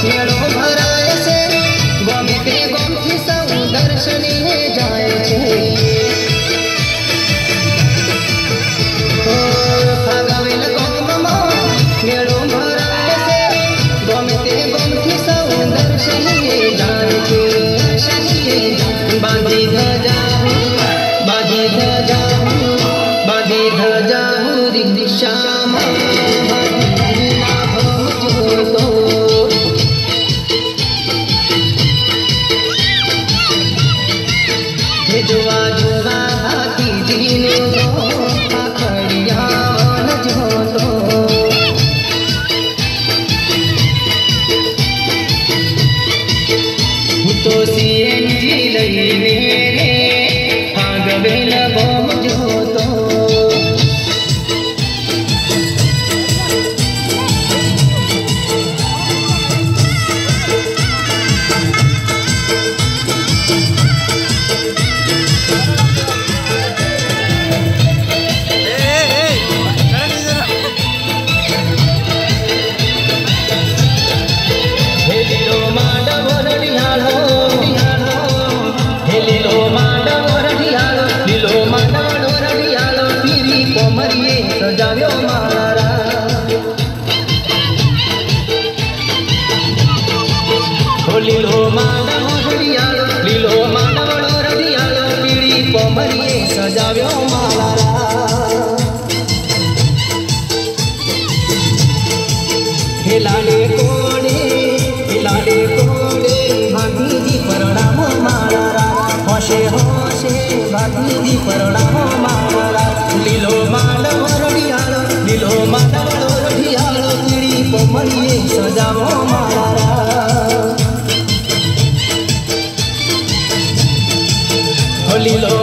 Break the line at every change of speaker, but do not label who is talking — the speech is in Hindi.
मेड़ो भराय से गोमी पे गोमती सब दर्शनी जाए छे फागवेल गोममा मेड़ो भराय से गोमी पे गोमती सब दर्शनी जाए छे बांधी ध्वजा बांधी ध्वजा बांधी ध्वजा दिशामा जुआ जुआ हाथी दीने आखड़िया न जो तो सीएनजी लईने रे फागवेल गोम जो सजाव्यो मारा लीलो मानव रडियालो लीलो मानवड़ो रडियालो पीड़ी पोमरिए सजाव्यो मारा हिलाने कोड़े भागीजी परणाम मारा होशे होशे भागीजी परणाम मारा लीलो मानव रडियालो लीलो मानवड़ो रडियालो पीड़ी पोमरिए सजावो मारा लीलो